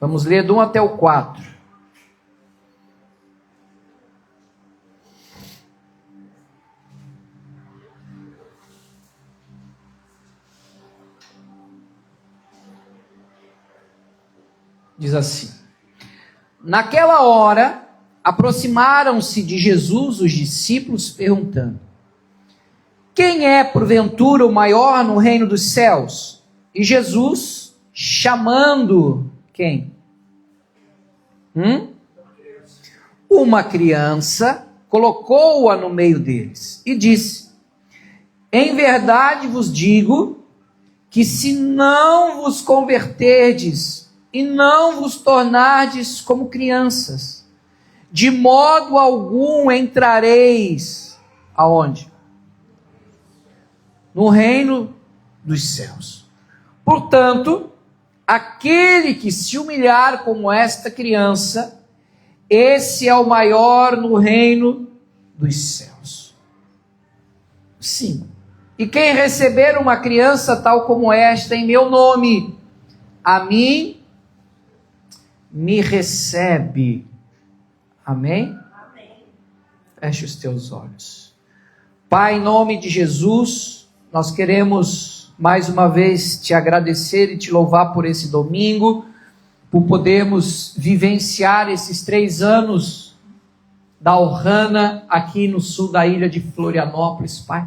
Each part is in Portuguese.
Vamos ler do 1 até o 4. Diz assim: naquela hora, aproximaram-se de Jesus os discípulos, perguntando: quem é, porventura, o maior no reino dos céus? E Jesus, chamando quem? Uma criança, colocou-a no meio deles e disse: em verdade vos digo que se não vos converterdes e não vos tornardes como crianças, de modo algum entrareis aonde? No reino dos céus. Portanto, aquele que se humilhar como esta criança, esse é o maior no reino dos céus. Sim. E quem receber uma criança tal como esta em meu nome, a mim me recebe. Amém? Amém. Feche os teus olhos. Pai, em nome de Jesus, nós queremos mais uma vez te agradecer e te louvar por esse domingo, por podermos vivenciar esses 3 anos da Ohana aqui no sul da ilha de Florianópolis, Pai.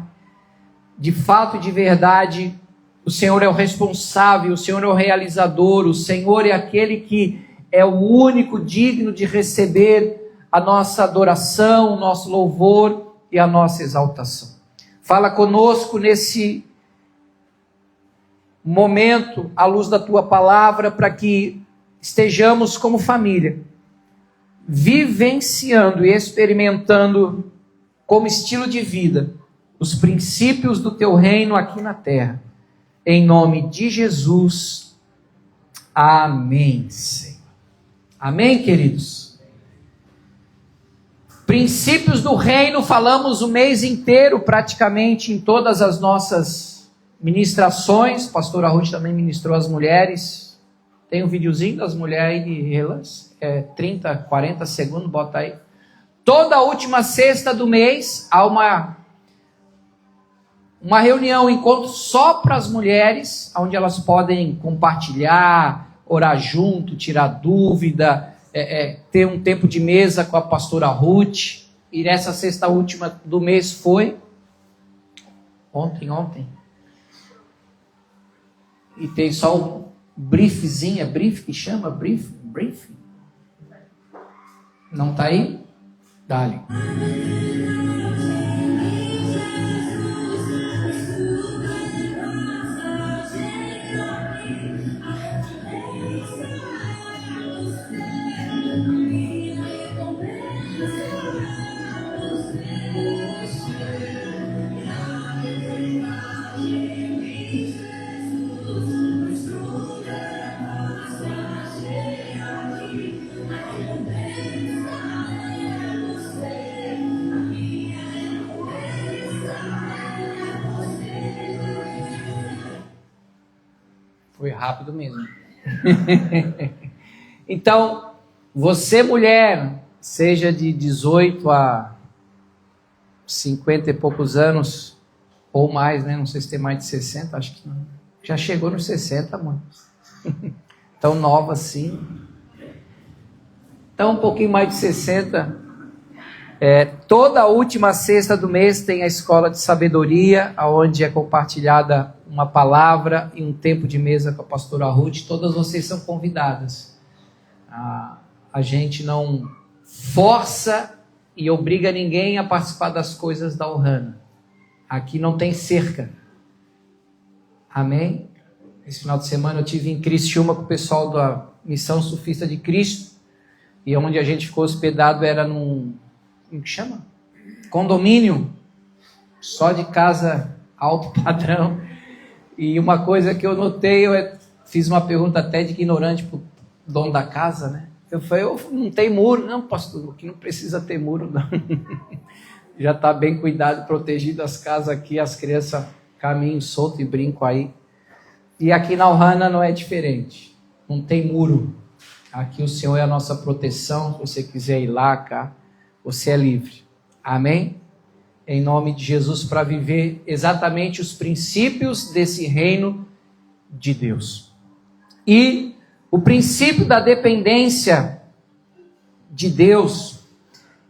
De fato e de verdade, o Senhor é o responsável, o Senhor é o realizador, o Senhor é aquele que é o único digno de receber a nossa adoração, o nosso louvor e a nossa exaltação. Fala conosco nesse momento, à luz da Tua palavra, para que estejamos como família, vivenciando e experimentando como estilo de vida os princípios do Teu reino aqui na terra. Em nome de Jesus. Amém, Senhor. Amém, queridos? Princípios do reino, falamos o mês inteiro, praticamente, em todas as nossas ministrações. Pastora Ruth também ministrou as mulheres. Tem um videozinho das mulheres aí de relance, 30, 40 segundos, bota aí. Toda última sexta do mês, há uma reunião, um encontro só para as mulheres, onde elas podem compartilhar, orar junto, tirar dúvida, ter um tempo de mesa com a pastora Ruth. E nessa sexta última do mês foi ontem. E tem só um briefzinho, é brief que chama? Brief? Não está aí? Dá-lhe. Foi rápido mesmo. Então, você mulher, seja de 18 a 50 e poucos anos, ou mais, né? Não sei se tem mais de 60, acho que não. Já chegou nos 60, mano. Tão nova assim. Então, um pouquinho mais de 60. Toda a última sexta do mês tem a escola de sabedoria, onde é compartilhada uma palavra e um tempo de mesa com a pastora Ruth. Todas vocês são convidadas. A gente não força e obriga ninguém a participar das coisas da Ohana. Aqui não tem cerca. Amém? Esse final de semana eu tive em Criciúma com o pessoal da Missão Sufista de Cristo, e onde a gente ficou hospedado era num, como que chama? Condomínio, só de casa alto padrão. E uma coisa que eu notei, eu fiz uma pergunta até de ignorante para o dono da casa, né? Eu falei, não tem muro? Não, pastor, aqui não precisa ter muro, não. Já está bem cuidado, protegido as casas aqui, as crianças caminham solto e brincam aí. E aqui na Ohana não é diferente, não tem muro. Aqui o Senhor é a nossa proteção. Se você quiser ir lá, cá, você é livre. Amém? Em nome de Jesus, para viver exatamente os princípios desse reino de Deus. E o princípio da dependência de Deus,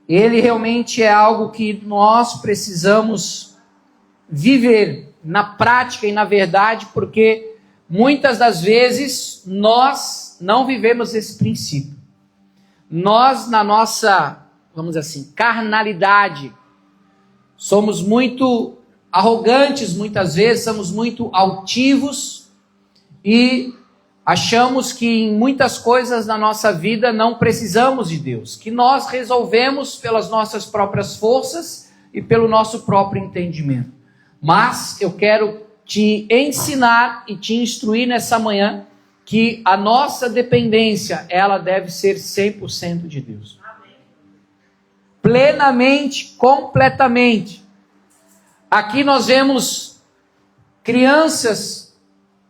ele realmente é algo que nós precisamos viver na prática e na verdade, porque muitas das vezes nós não vivemos esse princípio. Nós, na nossa, vamos dizer assim, carnalidade, somos muito arrogantes muitas vezes, somos muito altivos e achamos que em muitas coisas na nossa vida não precisamos de Deus, que nós resolvemos pelas nossas próprias forças e pelo nosso próprio entendimento. Mas eu quero te ensinar e te instruir nessa manhã que a nossa dependência, ela deve ser 100% de Deus. Plenamente, completamente. Aqui nós vemos crianças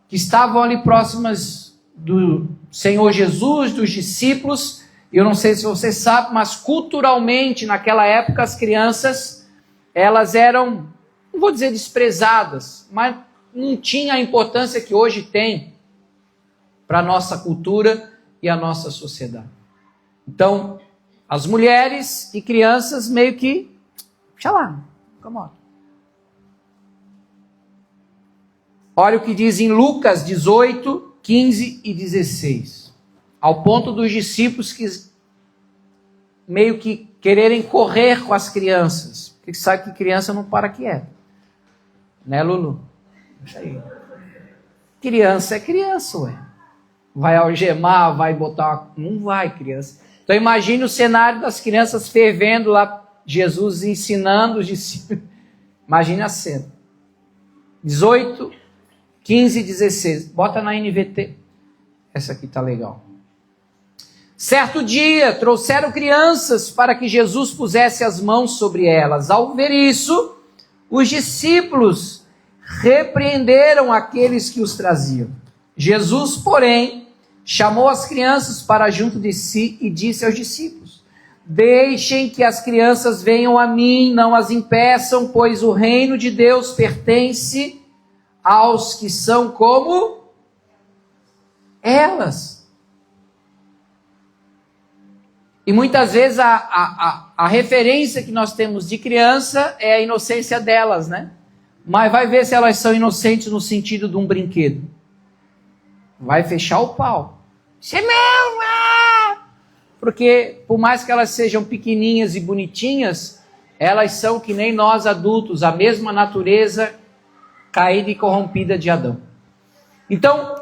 que estavam ali próximas do Senhor Jesus, dos discípulos. Eu não sei se você sabe, mas culturalmente naquela época as crianças, elas eram, não vou dizer desprezadas, mas não tinha a importância que hoje tem para a nossa cultura e a nossa sociedade. Então, as mulheres e crianças meio que, deixa lá, come on. Olha o que diz em Lucas 18, 15 e 16. Ao ponto dos discípulos que meio que quererem correr com as crianças. Porque sabe que criança não para quieta. Né, Lulu? Isso aí. Criança é criança, ué. Vai algemar, vai botar... Não vai, criança. Então imagine o cenário das crianças fervendo lá, Jesus ensinando os discípulos. Imagine a cena. 18, 15 e 16. Bota na NVT. Essa aqui tá legal. Certo dia, trouxeram crianças para que Jesus pusesse as mãos sobre elas. Ao ver isso, os discípulos repreenderam aqueles que os traziam. Jesus, porém, chamou as crianças para junto de si e disse aos discípulos: deixem que as crianças venham a mim, não as impeçam, pois o reino de Deus pertence aos que são como elas. E muitas vezes a referência que nós temos de criança é a inocência delas, né? Mas vai ver se elas são inocentes no sentido de um brinquedo. Vai fechar o pau. Isso é meu! Ah! Porque por mais que elas sejam pequeninhas e bonitinhas, elas são que nem nós adultos, a mesma natureza caída e corrompida de Adão. Então,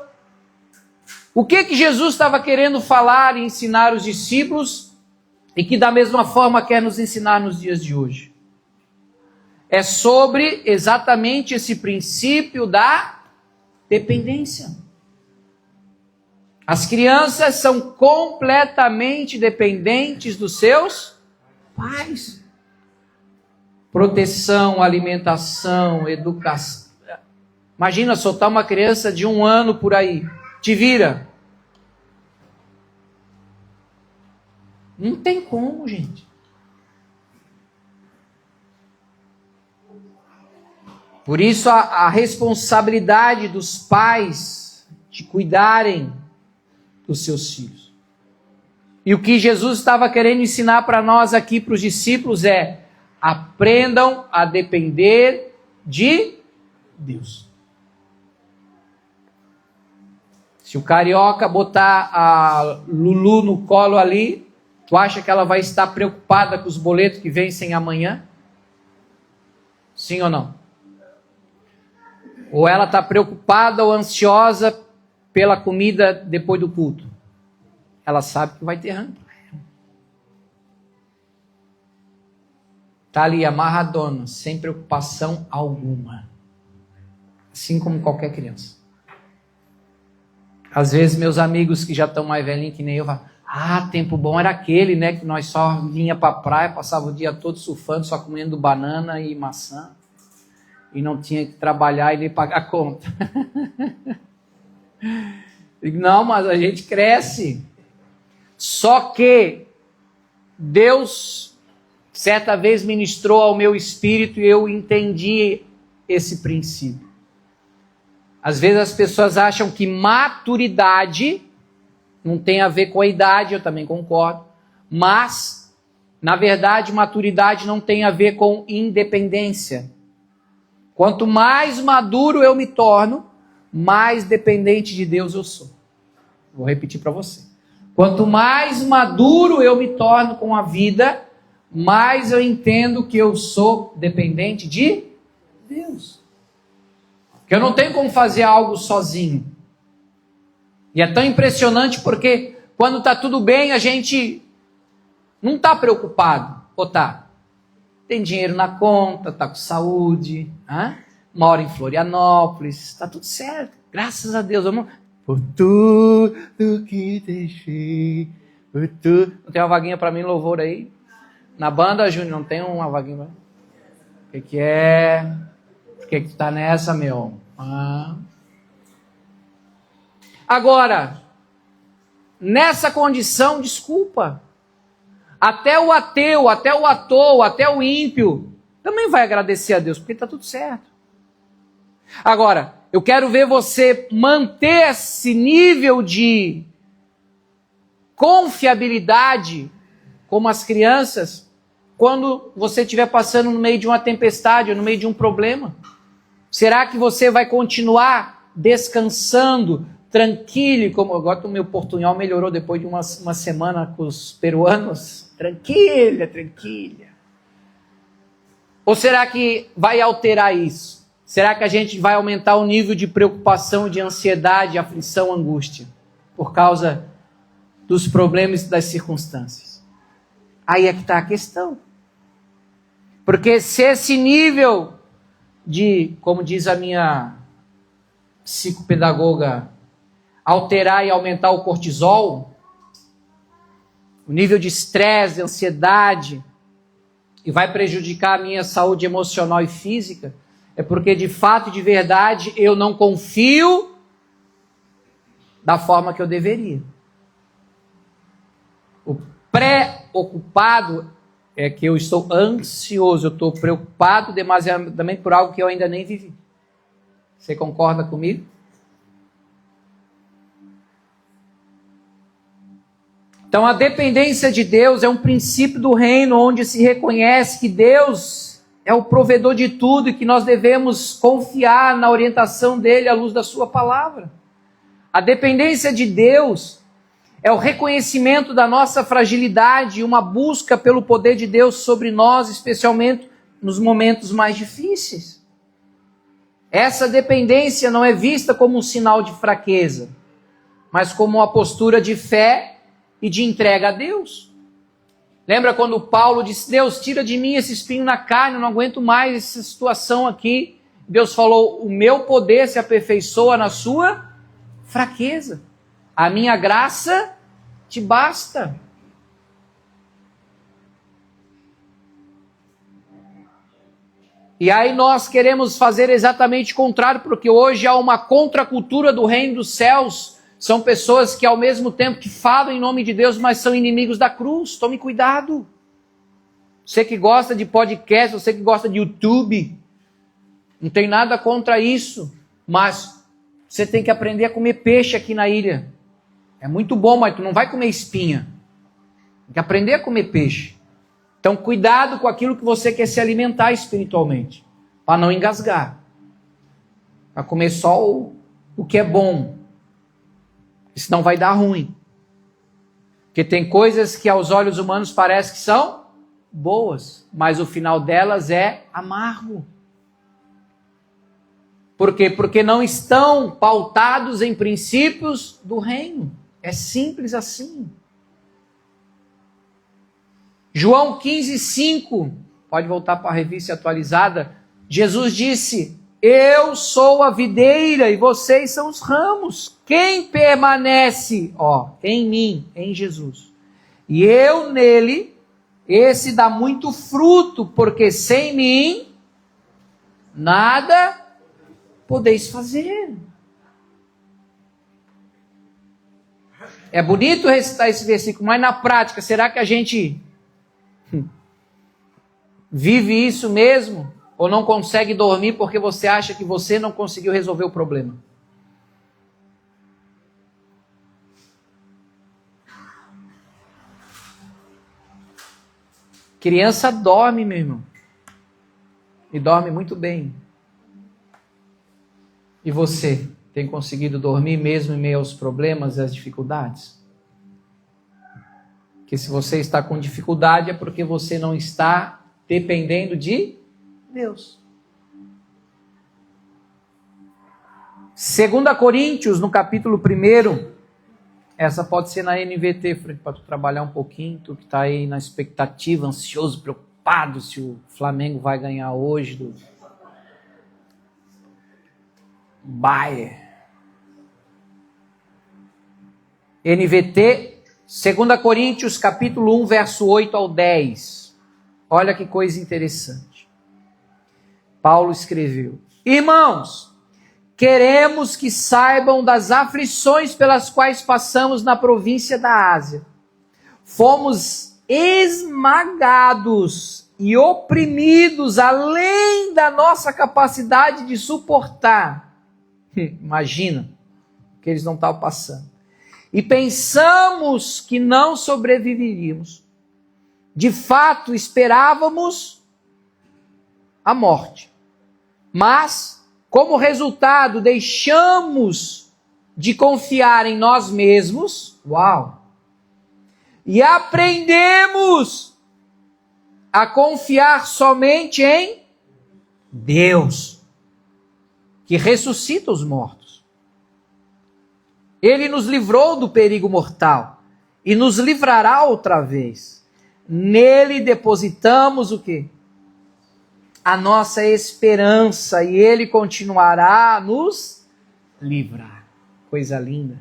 o que Jesus estava querendo falar e ensinar os discípulos e que da mesma forma quer nos ensinar nos dias de hoje? É sobre exatamente esse princípio da dependência. As crianças são completamente dependentes dos seus pais. Proteção, alimentação, educação. Imagina soltar uma criança de 1 ano por aí. Te vira. Não tem como, gente. Por isso a responsabilidade dos pais de cuidarem dos seus filhos. E o que Jesus estava querendo ensinar para nós aqui, para os discípulos, é: aprendam a depender de Deus. Se o carioca botar a Lulu no colo ali, tu acha que ela vai estar preocupada com os boletos que vencem amanhã? Sim ou não? Ou ela está preocupada ou ansiosa pela comida depois do culto? Ela sabe que vai ter rango. Está ali amarradona, sem preocupação alguma. Assim como qualquer criança. Às vezes meus amigos que já estão mais velhinhos que nem eu falam: tempo bom era aquele, né? Que nós só vinha para a praia, passava o dia todo surfando, só comendo banana e maçã. E não tinha que trabalhar e nem pagar a conta. Não, mas a gente cresce. Só que Deus certa vez ministrou ao meu espírito e eu entendi esse princípio. Às vezes as pessoas acham que maturidade não tem a ver com a idade, eu também concordo, mas, na verdade, maturidade não tem a ver com independência. Quanto mais maduro eu me torno, mais dependente de Deus eu sou. Vou repetir para você. Quanto mais maduro eu me torno com a vida, mais eu entendo que eu sou dependente de Deus. Que eu não tenho como fazer algo sozinho. E é tão impressionante porque quando está tudo bem, a gente não está preocupado. Ou tá? Tem dinheiro na conta, está com saúde, mora em Florianópolis, está tudo certo. Graças a Deus. Vamos... Por tudo que deixei, por tudo... Não tem uma vaguinha para mim, louvor aí? Na banda, Júnior, não tem uma vaguinha para mim? O que é? Por que tu tá nessa, meu? Agora, nessa condição, desculpa, até o ateu, até o ateu, até o ímpio, também vai agradecer a Deus, porque está tudo certo. Agora, eu quero ver você manter esse nível de confiabilidade, como as crianças, quando você estiver passando no meio de uma tempestade ou no meio de um problema. Será que você vai continuar descansando, tranquilo, como agora o meu portunhol melhorou depois de uma semana com os peruanos? Tranquila. Ou será que vai alterar isso? Será que a gente vai aumentar o nível de preocupação, de ansiedade, aflição, angústia, por causa dos problemas e das circunstâncias? Aí é que está a questão. Porque se esse nível de, como diz a minha psicopedagoga, alterar e aumentar o cortisol, o nível de estresse, de ansiedade, e vai prejudicar a minha saúde emocional e física, é porque de fato e de verdade eu não confio da forma que eu deveria. O preocupado é que eu estou ansioso, eu estou preocupado demasiadamente por algo que eu ainda nem vivi. Você concorda comigo? Então a dependência de Deus é um princípio do reino onde se reconhece que Deus é o provedor de tudo e que nós devemos confiar na orientação dele à luz da sua palavra. A dependência de Deus é o reconhecimento da nossa fragilidade e uma busca pelo poder de Deus sobre nós, especialmente nos momentos mais difíceis. Essa dependência não é vista como um sinal de fraqueza, mas como uma postura de fé e de entrega a Deus. Lembra quando Paulo disse: Deus, tira de mim esse espinho na carne, eu não aguento mais essa situação aqui. Deus falou: o meu poder se aperfeiçoa na sua fraqueza. A minha graça te basta. E aí nós queremos fazer exatamente o contrário, porque hoje há uma contracultura do reino dos céus. São pessoas que ao mesmo tempo que falam em nome de Deus, mas são inimigos da cruz. Tome cuidado. Você que gosta de podcast, você que gosta de YouTube, não tem nada contra isso, mas você tem que aprender a comer peixe aqui na ilha. É muito bom, mas tu não vai comer espinha. Tem que aprender a comer peixe. Então cuidado com aquilo que você quer se alimentar espiritualmente, para não engasgar. Para comer só o que é bom. Senão vai dar ruim. Porque tem coisas que aos olhos humanos parece que são boas, mas o final delas é amargo. Por quê? Porque não estão pautados em princípios do reino. É simples assim. João 15:5, pode voltar para a revista atualizada. Jesus disse: eu sou a videira e vocês são os ramos. Quem permanece, em mim, em Jesus, e eu nele, esse dá muito fruto, porque sem mim nada podeis fazer. É bonito recitar esse versículo, mas na prática, será que a gente vive isso mesmo? Ou não consegue dormir porque você acha que você não conseguiu resolver o problema? Criança dorme, meu irmão. E dorme muito bem. E você tem conseguido dormir mesmo em meio aos problemas e às dificuldades? Que se você está com dificuldade é porque você não está dependendo de Deus. 2 Coríntios, no capítulo 1, essa pode ser na NVT, para tu trabalhar um pouquinho, tu que está aí na expectativa, ansioso, preocupado se o Flamengo vai ganhar hoje do Bayern. NVT, 2 Coríntios, capítulo 1, verso 8 ao 10. Olha que coisa interessante. Paulo escreveu: Irmãos, queremos que saibam das aflições pelas quais passamos na província da Ásia. Fomos esmagados e oprimidos além da nossa capacidade de suportar. Imagina o que eles não estavam passando. E pensamos que não sobreviveríamos. De fato, esperávamos a morte. Mas, como resultado, deixamos de confiar em nós mesmos. Uau! E aprendemos a confiar somente em Deus, que ressuscita os mortos. Ele nos livrou do perigo mortal e nos livrará outra vez. Nele depositamos o quê? A nossa esperança, e ele continuará a nos livrar. Coisa linda.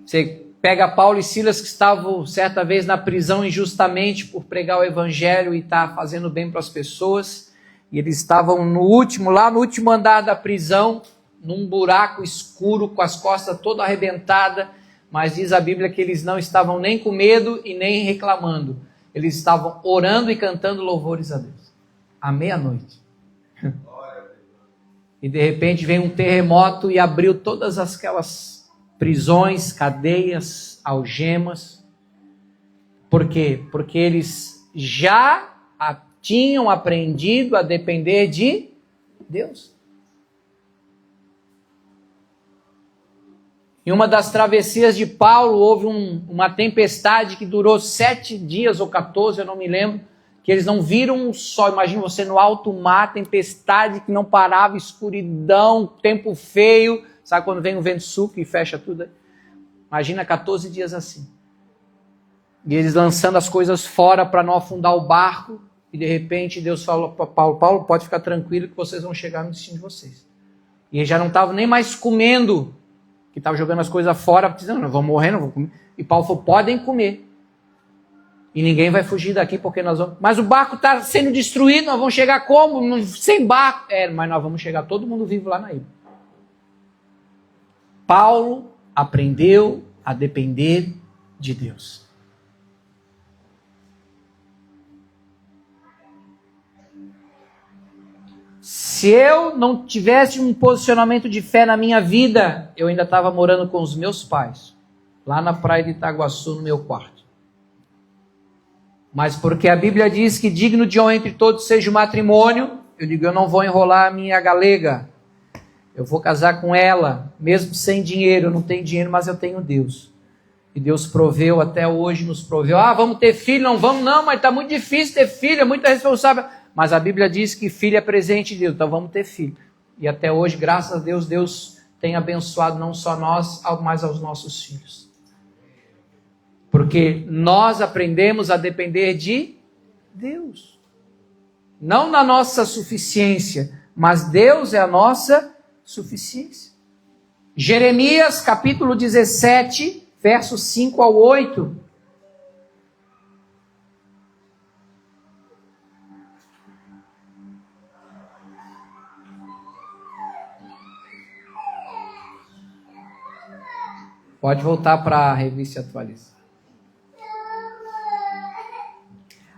Você pega Paulo e Silas, que estavam certa vez na prisão injustamente por pregar o evangelho e estar fazendo bem para as pessoas, e eles estavam lá no último andar da prisão, num buraco escuro, com as costas toda arrebentada, mas diz a Bíblia que eles não estavam nem com medo e nem reclamando. Eles estavam orando e cantando louvores a Deus. À meia-noite. E de repente vem um terremoto e abriu todas aquelas prisões, cadeias, algemas. Por quê? Porque eles já tinham aprendido a depender de Deus. Em uma das travessias de Paulo, houve uma tempestade que durou 7 dias ou 14, eu não me lembro, que eles não viram o sol. Imagina você no alto mar, tempestade que não parava, escuridão, tempo feio. Sabe quando vem um vento sul e fecha tudo? Imagina 14 dias assim. E eles lançando as coisas fora para não afundar o barco. E de repente Deus falou para Paulo: Paulo, pode ficar tranquilo que vocês vão chegar no destino de vocês. E eles já não estavam nem mais comendo, que estavam jogando as coisas fora, dizendo, não, vamos morrer, não vamos comer. E Paulo falou: podem comer. E ninguém vai fugir daqui porque nós vamos... Mas o barco está sendo destruído, nós vamos chegar como? Sem barco. Mas nós vamos chegar todo mundo vivo lá na ilha. Paulo aprendeu a depender de Deus. Se eu não tivesse um posicionamento de fé na minha vida, eu ainda estava morando com os meus pais, lá na praia de Itaguaçu, no meu quarto. Mas porque a Bíblia diz que digno de honra entre todos seja o matrimônio, eu digo, eu não vou enrolar a minha galega. Eu vou casar com ela, mesmo sem dinheiro. Eu não tenho dinheiro, mas eu tenho Deus. E Deus proveu, até hoje nos proveu. Vamos ter filho? Não vamos, não, mas está muito difícil ter filho, é muito responsável. Mas a Bíblia diz que filho é presente de Deus, então vamos ter filho. E até hoje, graças a Deus, Deus tem abençoado não só nós, mas aos nossos filhos. Porque nós aprendemos a depender de Deus. Não na nossa suficiência, mas Deus é a nossa suficiência. Jeremias, capítulo 17, versos 5 ao 8. Pode voltar para a revista atualizada.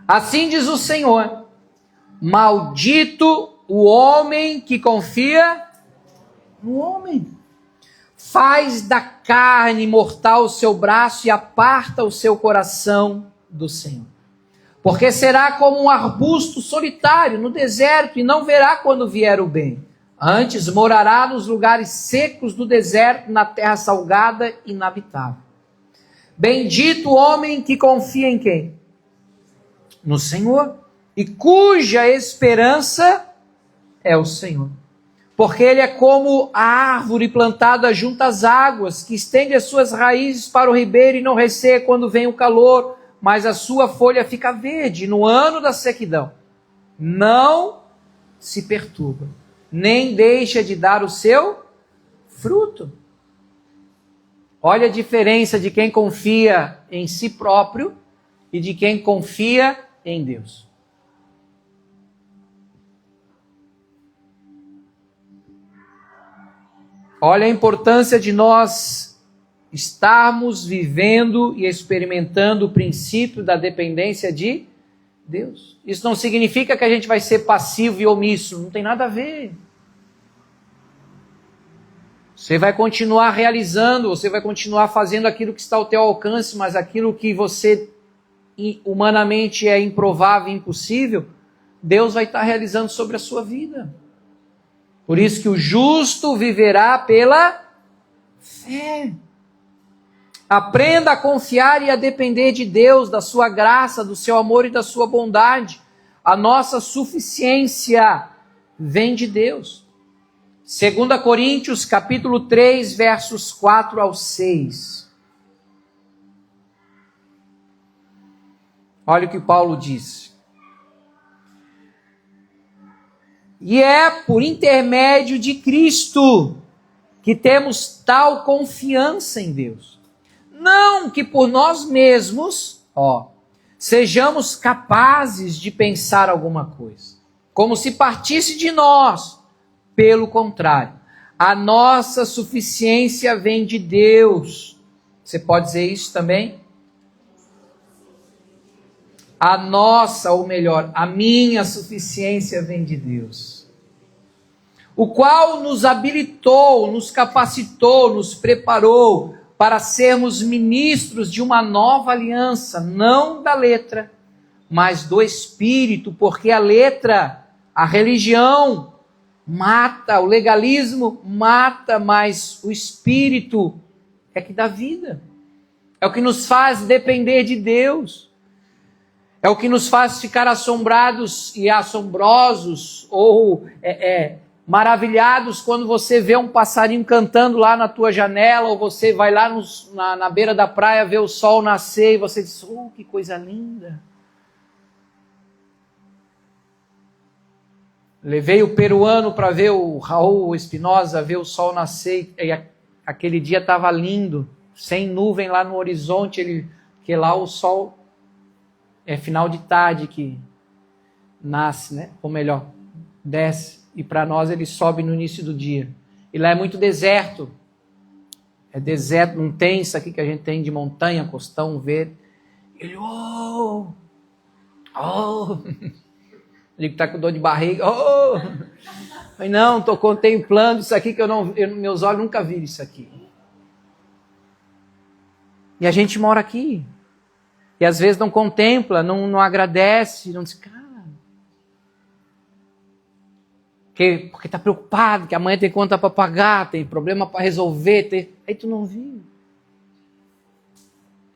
Assim diz o Senhor: maldito o homem que confia no homem. Faz da carne mortal o seu braço e aparta o seu coração do Senhor. Porque será como um arbusto solitário no deserto e não verá quando vier o bem. Antes morará nos lugares secos do deserto, na terra salgada e inabitável. Bendito o homem que confia em quem? No Senhor, e cuja esperança é o Senhor. Porque ele é como a árvore plantada junto às águas, que estende as suas raízes para o ribeiro e não resseca quando vem o calor, mas a sua folha fica verde no ano da sequidão. Não se perturba, nem deixa de dar o seu fruto. Olha a diferença de quem confia em si próprio e de quem confia em Deus. Olha a importância de nós estarmos vivendo e experimentando o princípio da dependência de Deus. Isso não significa que a gente vai ser passivo e omisso, não tem nada a ver. Você vai continuar realizando, você vai continuar fazendo aquilo que está ao teu alcance, mas aquilo que você humanamente é improvável e impossível, Deus vai estar realizando sobre a sua vida. Por isso que o justo viverá pela fé. Aprenda a confiar e a depender de Deus, da sua graça, do seu amor e da sua bondade. A nossa suficiência vem de Deus. 2 Coríntios, capítulo 3, versos 4 ao 6. Olha o que Paulo diz. E é por intermédio de Cristo que temos tal confiança em Deus. Não que por nós mesmos, sejamos capazes de pensar alguma coisa, como se partisse de nós. Pelo contrário, a nossa suficiência vem de Deus. Você pode dizer isso também? A nossa, ou melhor, a minha suficiência vem de Deus, o qual nos habilitou, nos capacitou, nos preparou para sermos ministros de uma nova aliança, não da letra, mas do Espírito, porque a letra, a religião, mata, o legalismo mata, mas o Espírito é que dá vida, é o que nos faz depender de Deus. É o que nos faz ficar assombrados e assombrosos ou maravilhados quando você vê um passarinho cantando lá na tua janela, ou você vai lá na beira da praia ver o sol nascer e você diz, oh, que coisa linda. Levei o peruano para ver o Raul Espinosa, ver o sol nascer, e aquele dia estava lindo, sem nuvem lá no horizonte, que lá o sol... É final de tarde que nasce, né? Ou melhor, desce. E para nós ele sobe no início do dia. E lá é muito deserto. É deserto, não tem isso aqui que a gente tem de montanha, costão, verde. Ele, ele está com dor de barriga. Mas não, estou contemplando isso aqui que meus olhos nunca viram isso aqui. E a gente mora aqui. E às vezes não contempla, não agradece, não diz, cara. Porque está preocupado, que amanhã tem conta para pagar, tem problema para resolver. Aí tu não viu.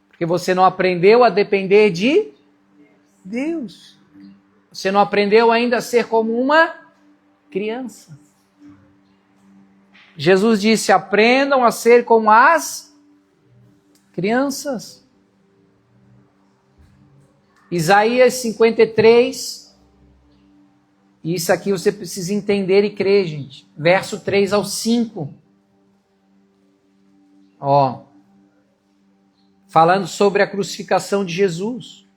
Porque você não aprendeu a depender de Deus. Você não aprendeu ainda a ser como uma criança. Jesus disse, aprendam a ser como as crianças. Isaías 53, e isso aqui você precisa entender e crer, gente. Verso 3 ao 5. Falando sobre a crucificação de Jesus.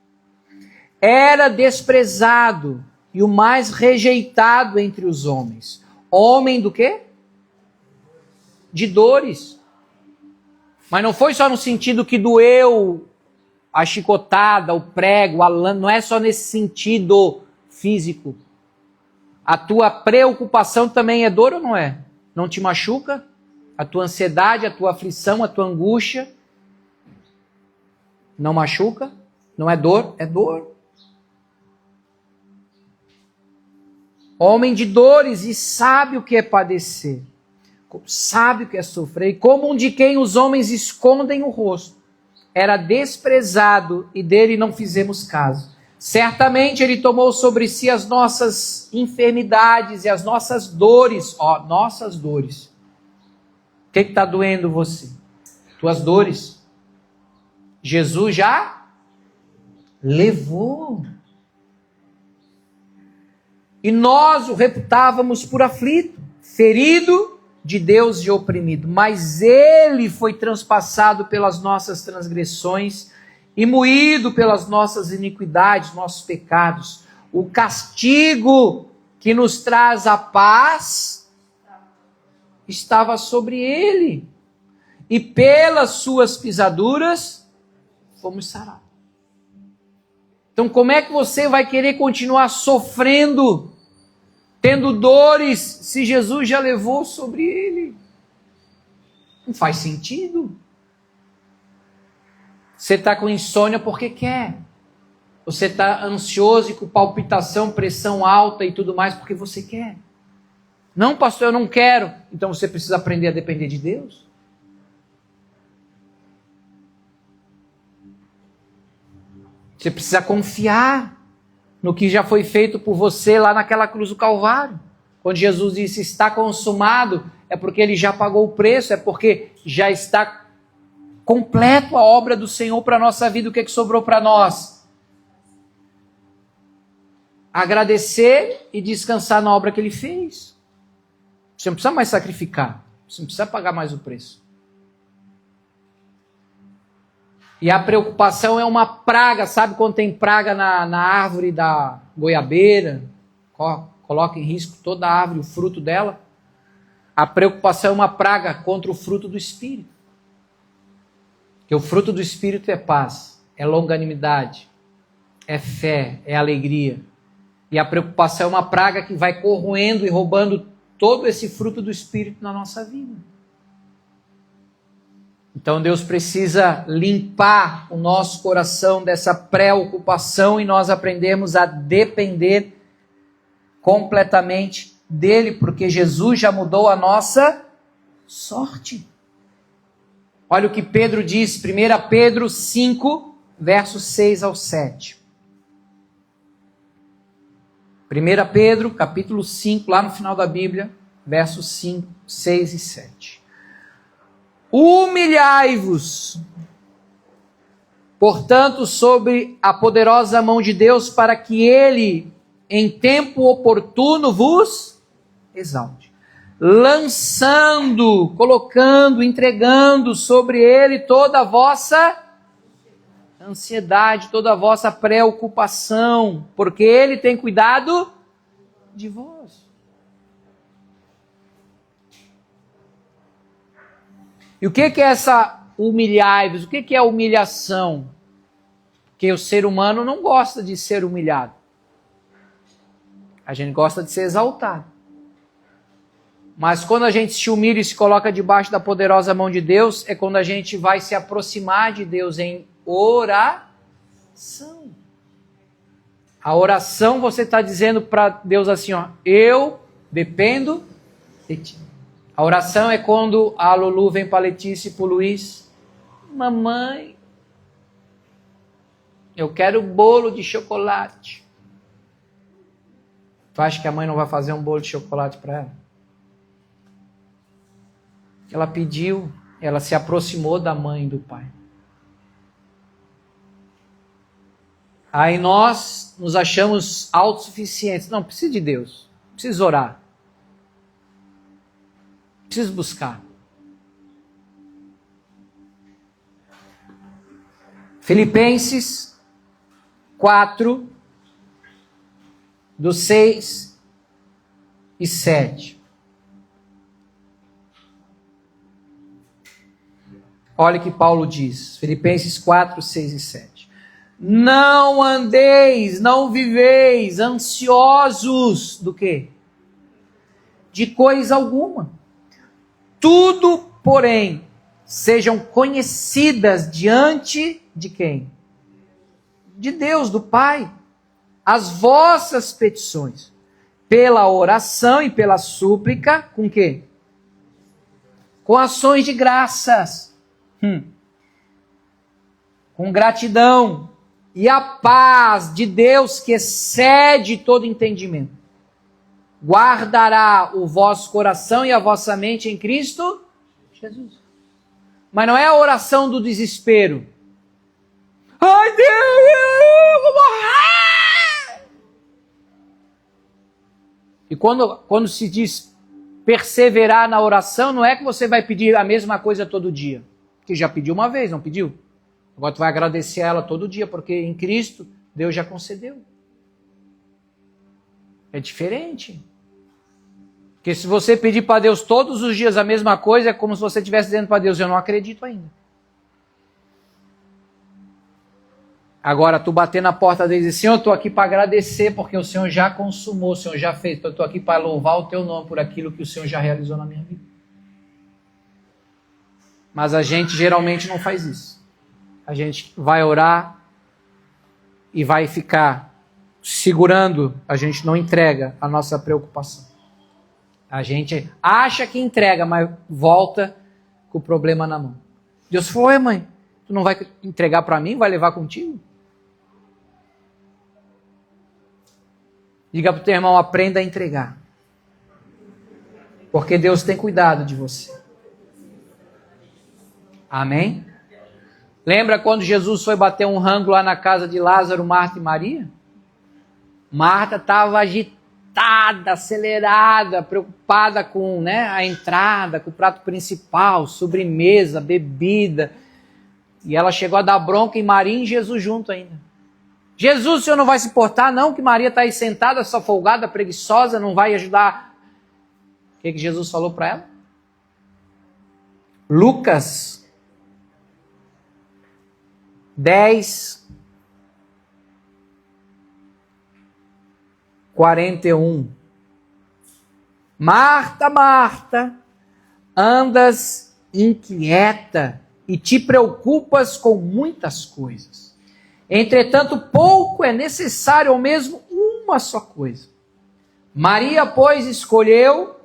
Era desprezado e o mais rejeitado entre os homens. Homem do quê? De dores. Mas não foi só no sentido que doeu a chicotada, o prego, a lã, não é só nesse sentido físico. A tua preocupação também é dor ou não é? Não te machuca? A tua ansiedade, a tua aflição, a tua angústia não machuca? Não é dor? É dor. Homem de dores e sabe o que é padecer. Sabe o que é sofrer. E como um de quem os homens escondem o rosto. Era desprezado e dele não fizemos caso. Certamente ele tomou sobre si as nossas enfermidades e as nossas dores. Ó, nossas dores. O que está doendo você? Tuas dores. Jesus já levou. E nós o reputávamos por aflito, ferido de Deus e oprimido. Mas ele foi transpassado pelas nossas transgressões e moído pelas nossas iniquidades, nossos pecados. O castigo que nos traz a paz estava sobre ele. E pelas suas pisaduras fomos sarados. Então como é que você vai querer continuar sofrendo, tendo dores, se Jesus já levou sobre ele? Não faz sentido. Você está com insônia porque quer. Você está ansioso e com palpitação, pressão alta e tudo mais porque você quer. Não, pastor, eu não quero. Então você precisa aprender a depender de Deus. Você precisa confiar no que já foi feito por você lá naquela cruz do Calvário. Quando Jesus disse está consumado, é porque ele já pagou o preço, é porque já está completo a obra do Senhor para a nossa vida. O que sobrou para nós? Agradecer e descansar na obra que ele fez. Você não precisa mais sacrificar, você não precisa pagar mais o preço. E a preocupação é uma praga, sabe quando tem praga na árvore da goiabeira? Coloca em risco toda a árvore, o fruto dela. A preocupação é uma praga contra o fruto do Espírito. Porque o fruto do Espírito é paz, é longanimidade, é fé, é alegria. E a preocupação é uma praga que vai corroendo e roubando todo esse fruto do Espírito na nossa vida. Então Deus precisa limpar o nosso coração dessa preocupação e nós aprendemos a depender completamente dele, porque Jesus já mudou a nossa sorte. Olha o que Pedro diz, 1 Pedro 5, versos 6 ao 7. 1 Pedro, capítulo 5, lá no final da Bíblia, versos 5, 6 e 7. Humilhai-vos, portanto, sob a poderosa mão de Deus, para que ele, em tempo oportuno, vos exalte. Lançando, colocando, entregando sobre ele toda a vossa ansiedade, toda a vossa preocupação, porque ele tem cuidado de vós. E o que é essa humilhai-vos? O que é humilhação? Porque o ser humano não gosta de ser humilhado. A gente gosta de ser exaltado. Mas quando a gente se humilha e se coloca debaixo da poderosa mão de Deus, é quando a gente vai se aproximar de Deus em oração. A oração você está dizendo para Deus assim, ó, eu dependo de ti. A oração é quando a Lulu vem para a Letícia e para o Luiz. Mamãe, eu quero bolo de chocolate. Tu acha que a mãe não vai fazer um bolo de chocolate para ela? Ela pediu, ela se aproximou da mãe e do pai. Aí nós nos achamos autossuficientes. Não, preciso de Deus. Preciso orar. Preciso buscar. Filipenses 4, do 6 e 7. Olha o que Paulo diz, Filipenses 4, 6 e 7. Não andeis, não viveis ansiosos do quê? De coisa alguma. Tudo, porém, sejam conhecidas diante de quem? De Deus, do Pai. As vossas petições, pela oração e pela súplica, com quê? Com ações de graças. Com gratidão. E a paz de Deus, que excede todo entendimento, guardará o vosso coração e a vossa mente em Cristo Jesus. Mas não é a oração do desespero. Ai, Deus, eu vou morrer! E quando se diz perseverar na oração, não é que você vai pedir a mesma coisa todo dia. Que já pediu uma vez, não pediu? Agora tu vai agradecer a ela todo dia, porque em Cristo Deus já concedeu. É diferente. Porque se você pedir para Deus todos os dias a mesma coisa, é como se você estivesse dizendo para Deus, eu não acredito ainda. Agora, tu bater na porta dele e dizer, Senhor, eu estou aqui para agradecer, porque o Senhor já consumou, o Senhor já fez. Então, eu estou aqui para louvar o teu nome por aquilo que o Senhor já realizou na minha vida. Mas a gente geralmente não faz isso. A gente vai orar e vai ficar segurando, a gente não entrega a nossa preocupação. A gente acha que entrega, mas volta com o problema na mão. Deus falou, mãe, tu não vai entregar para mim, vai levar contigo? Diga para o teu irmão, aprenda a entregar. Porque Deus tem cuidado de você. Amém? Lembra quando Jesus foi bater um rango lá na casa de Lázaro, Marta e Maria? Marta estava agitada, acelerada, preocupada com a entrada, com o prato principal, sobremesa, bebida. E ela chegou a dar bronca em Maria e Jesus junto ainda. Jesus, o senhor não vai se importar não, que Maria está aí sentada, só folgada, preguiçosa, não vai ajudar. O que Jesus falou para ela? Lucas 10, 41. Marta, Marta, andas inquieta e te preocupas com muitas coisas. Entretanto, pouco é necessário, ou mesmo uma só coisa. Maria, pois, escolheu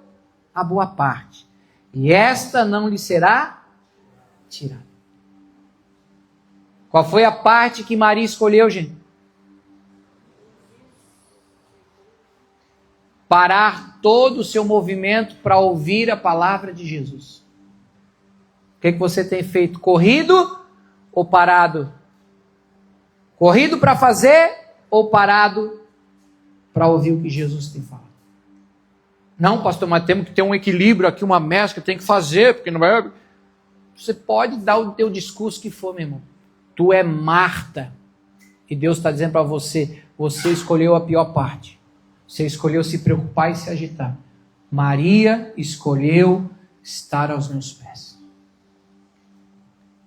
a boa parte, e esta não lhe será tirada. Qual foi a parte que Maria escolheu, gente? Parar todo o seu movimento para ouvir a palavra de Jesus. O que você tem feito? Corrido ou parado? Corrido para fazer ou parado para ouvir o que Jesus tem falado? Não, pastor, mas temos que ter um equilíbrio aqui, uma mescla, tem que fazer, porque não vai... Você pode dar o teu discurso que for, meu irmão. Tu é Marta. E Deus está dizendo para você, você escolheu a pior parte. Você escolheu se preocupar e se agitar. Maria escolheu estar aos meus pés.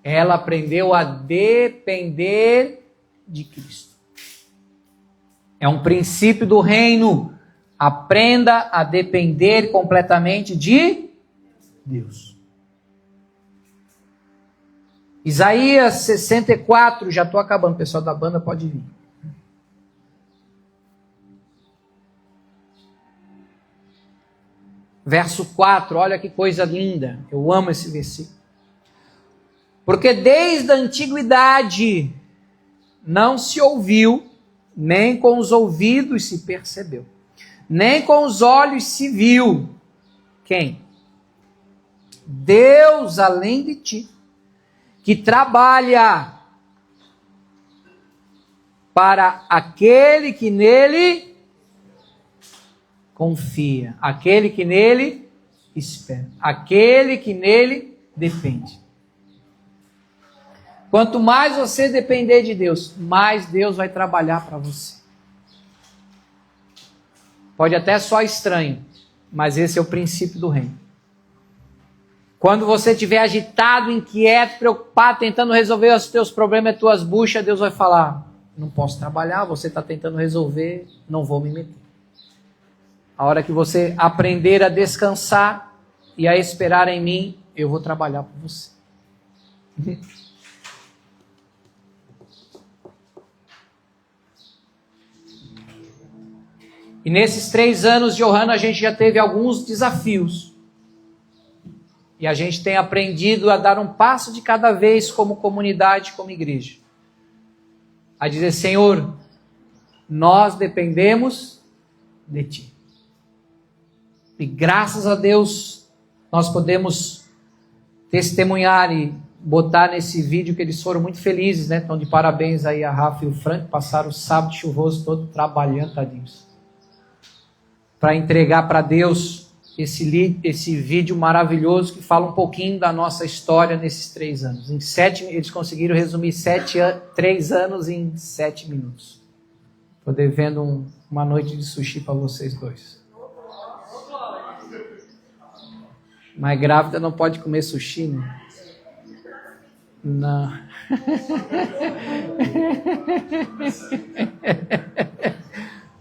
Ela aprendeu a depender de Cristo. É um princípio do reino. Aprenda a depender completamente de Deus. Isaías 64, já estou acabando, o pessoal da banda pode vir. Verso 4, olha que coisa linda, eu amo esse versículo. Porque desde a antiguidade não se ouviu, nem com os ouvidos se percebeu, nem com os olhos se viu. Quem? Deus além de ti, que trabalha para aquele que nele confia, aquele que nele espera, aquele que nele depende. Quanto mais você depender de Deus, mais Deus vai trabalhar para você. Pode até soar estranho, mas esse é o princípio do reino. Quando você estiver agitado, inquieto, preocupado, tentando resolver os teus problemas, as tuas buchas, Deus vai falar: não posso trabalhar, você está tentando resolver, não vou me meter. A hora que você aprender a descansar e a esperar em mim, eu vou trabalhar por você. E nesses 3 anos de Ohana, a gente já teve alguns desafios. E a gente tem aprendido a dar um passo de cada vez como comunidade, como igreja. A dizer: Senhor, nós dependemos de Ti. E graças a Deus, nós podemos testemunhar e botar nesse vídeo que eles foram muito felizes, né? Então, de parabéns aí a Rafa e o Frank, passaram o sábado chuvoso todo trabalhando, tadinhos, para entregar para Deus esse vídeo maravilhoso que fala um pouquinho da nossa história nesses 3 anos. Eles conseguiram resumir 3 anos em 7 minutos. Estou devendo uma noite de sushi para vocês dois. Mas grávida não pode comer sushi, né? Não.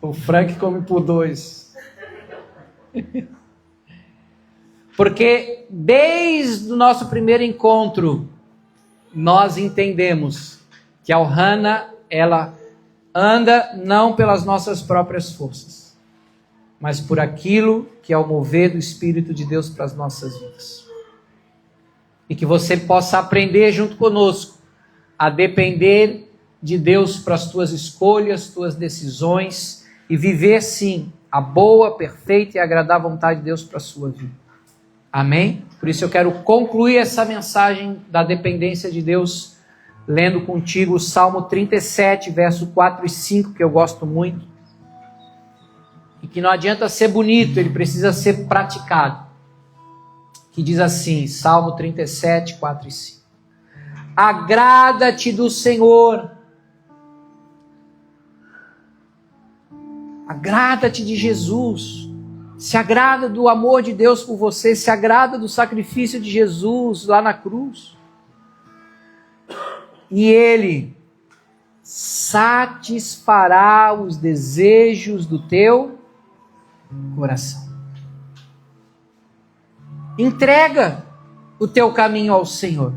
O Frank come por 2. Porque desde o nosso primeiro encontro, nós entendemos que a Ohana, ela anda não pelas nossas próprias forças, mas por aquilo que é o mover do Espírito de Deus para as nossas vidas. E que você possa aprender junto conosco a depender de Deus para as tuas escolhas, tuas decisões, e viver sim a boa, perfeita e agradável vontade de Deus para a sua vida. Amém? Por isso eu quero concluir essa mensagem da dependência de Deus lendo contigo o Salmo 37, verso 4 e 5, que eu gosto muito. E que não adianta ser bonito, ele precisa ser praticado. Que diz assim, Salmo 37, 4 e 5. Agrada-te do Senhor. Agrada-te de Jesus. Se agrada do amor de Deus por você, se agrada do sacrifício de Jesus lá na cruz. E Ele satisfará os desejos do teu coração. Entrega o teu caminho ao Senhor.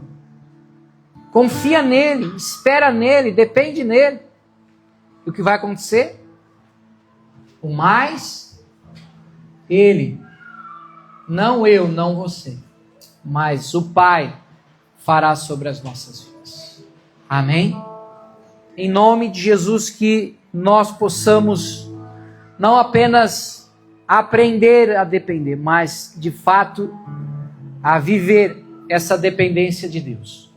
Confia nele, espera nele, depende nele. E o que vai acontecer? O mais... Ele, não eu, não você, mas o Pai fará sobre as nossas vidas. Amém? Em nome de Jesus, que nós possamos não apenas aprender a depender, mas de fato a viver essa dependência de Deus.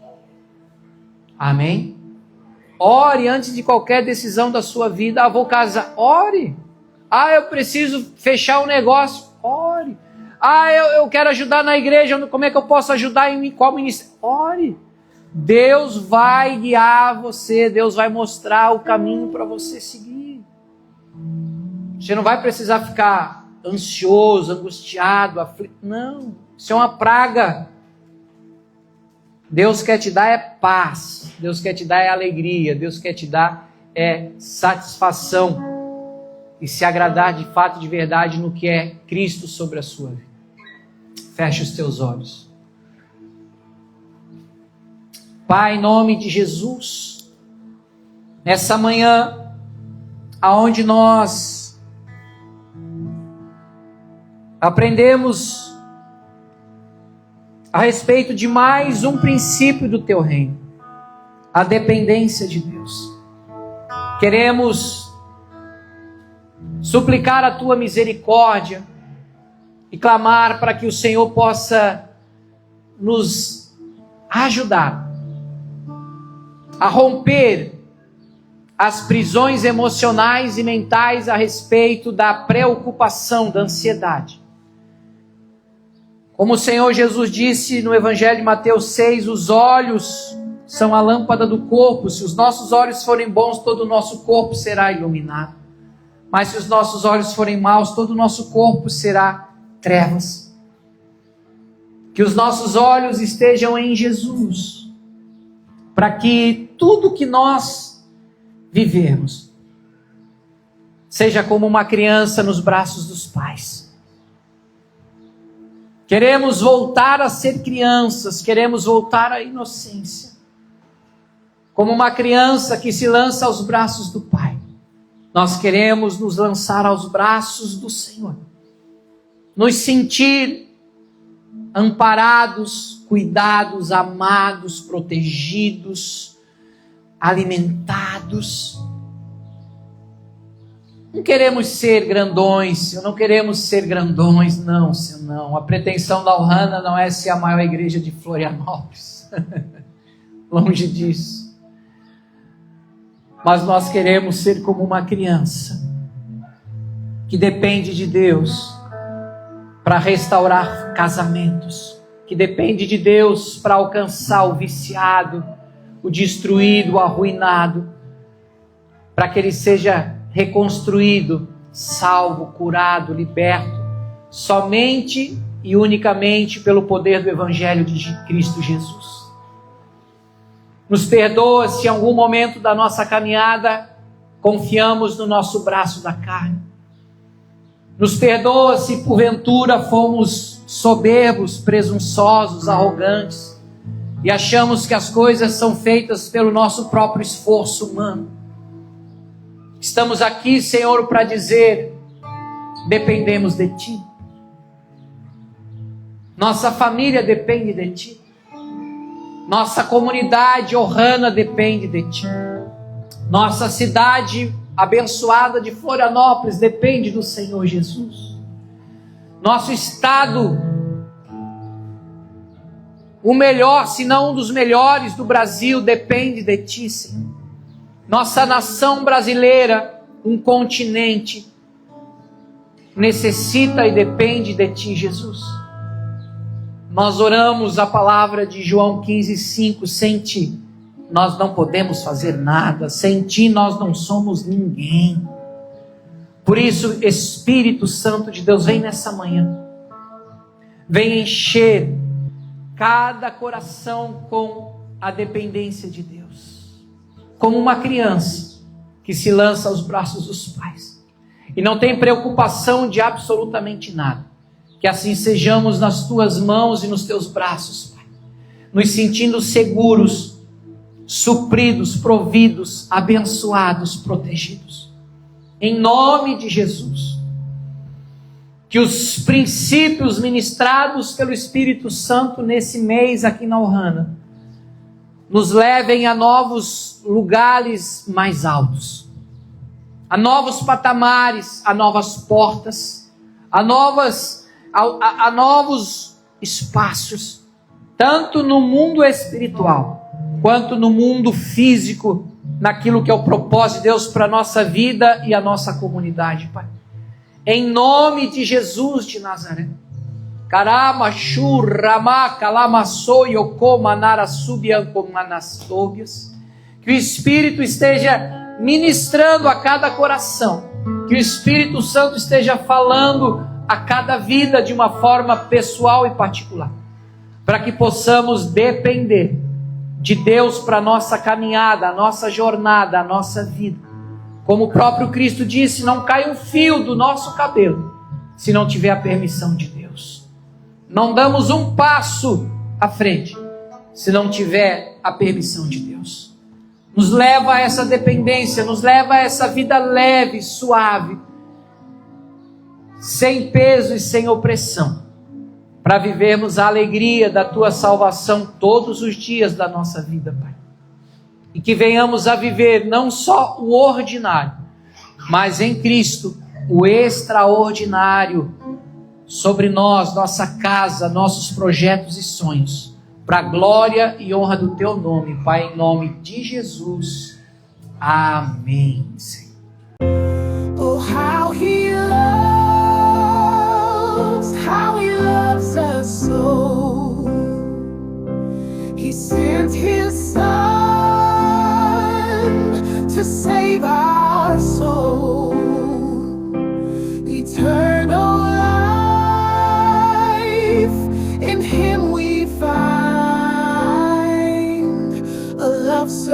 Amém? Ore antes de qualquer decisão da sua vida. Ah, vou casar. Ore. Ah, eu preciso fechar um negócio. Ore. Ah, eu quero ajudar na igreja. Como é que eu posso ajudar em qual ministério? Ore. Deus vai guiar você. Deus vai mostrar o caminho para você seguir. Você não vai precisar ficar ansioso, angustiado, aflito. Não. Isso é uma praga. Deus quer te dar é paz. Deus quer te dar é alegria. Deus quer te dar é satisfação. E se agradar de fato, de verdade, no que é Cristo sobre a sua vida. Feche os teus olhos. Pai, em nome de Jesus, nessa manhã, aonde nós aprendemos a respeito de mais um princípio do teu reino, a dependência de Deus. Queremos suplicar a tua misericórdia e clamar para que o Senhor possa nos ajudar a romper as prisões emocionais e mentais a respeito da preocupação, da ansiedade. Como o Senhor Jesus disse no Evangelho de Mateus 6, os olhos são a lâmpada do corpo. Se os nossos olhos forem bons, todo o nosso corpo será iluminado. Mas se os nossos olhos forem maus, todo o nosso corpo será trevas. Que os nossos olhos estejam em Jesus, para que tudo que nós vivemos seja como uma criança nos braços dos pais. Queremos voltar a ser crianças, queremos voltar à inocência, como uma criança que se lança aos braços do Pai. Nós queremos nos lançar aos braços do Senhor, nos sentir amparados, cuidados, amados, protegidos, alimentados. Não queremos ser grandões, Senhor, não queremos ser grandões, não, Senhor, não. A pretensão da Ohana não é ser a maior igreja de Florianópolis, longe disso. Mas nós queremos ser como uma criança, que depende de Deus para restaurar casamentos, que depende de Deus para alcançar o viciado, o destruído, o arruinado, para que ele seja reconstruído, salvo, curado, liberto, somente e unicamente pelo poder do Evangelho de Cristo Jesus. Nos perdoa se em algum momento da nossa caminhada confiamos no nosso braço da carne. Nos perdoa se porventura fomos soberbos, presunçosos, arrogantes e achamos que as coisas são feitas pelo nosso próprio esforço humano. Estamos aqui, Senhor, para dizer: dependemos de Ti. Nossa família depende de Ti. Nossa comunidade Ohana depende de Ti. Nossa cidade abençoada de Florianópolis depende do Senhor Jesus. Nosso estado, o melhor, se não um dos melhores do Brasil, depende de Ti, Senhor. Nossa nação brasileira, um continente, necessita e depende de Ti, Jesus. Nós oramos a palavra de João 15:5, sem Ti nós não podemos fazer nada, sem Ti nós não somos ninguém. Por isso, Espírito Santo de Deus, vem nessa manhã, vem encher cada coração com a dependência de Deus, como uma criança que se lança aos braços dos pais e não tem preocupação de absolutamente nada. Que assim sejamos nas Tuas mãos e nos Teus braços, Pai, nos sentindo seguros, supridos, providos, abençoados, protegidos. Em nome de Jesus. Que os princípios ministrados pelo Espírito Santo nesse mês aqui na Ohana nos levem a novos lugares mais altos, a novos patamares, a novas portas, a novos espaços, tanto no mundo espiritual quanto no mundo físico, naquilo que é o propósito de Deus para a nossa vida e a nossa comunidade, Pai. Em nome de Jesus de Nazaré. Que o Espírito esteja ministrando a cada coração, que o Espírito Santo esteja falando a cada vida de uma forma pessoal e particular, para que possamos depender de Deus para a nossa caminhada, a nossa jornada, a nossa vida. Como o próprio Cristo disse, não cai um fio do nosso cabelo se não tiver a permissão de Deus. Não damos um passo à frente se não tiver a permissão de Deus. Nos leva a essa dependência, nos leva a essa vida leve, suave, sem peso e sem opressão, para vivermos a alegria da Tua salvação todos os dias da nossa vida, Pai. E que venhamos a viver não só o ordinário, mas em Cristo o extraordinário sobre nós, nossa casa, nossos projetos e sonhos, para a glória e honra do Teu nome, Pai, em nome de Jesus. Amém, Senhor. Oh, how He loves us so. He sent His Son to save our soul. Eternal life in Him love so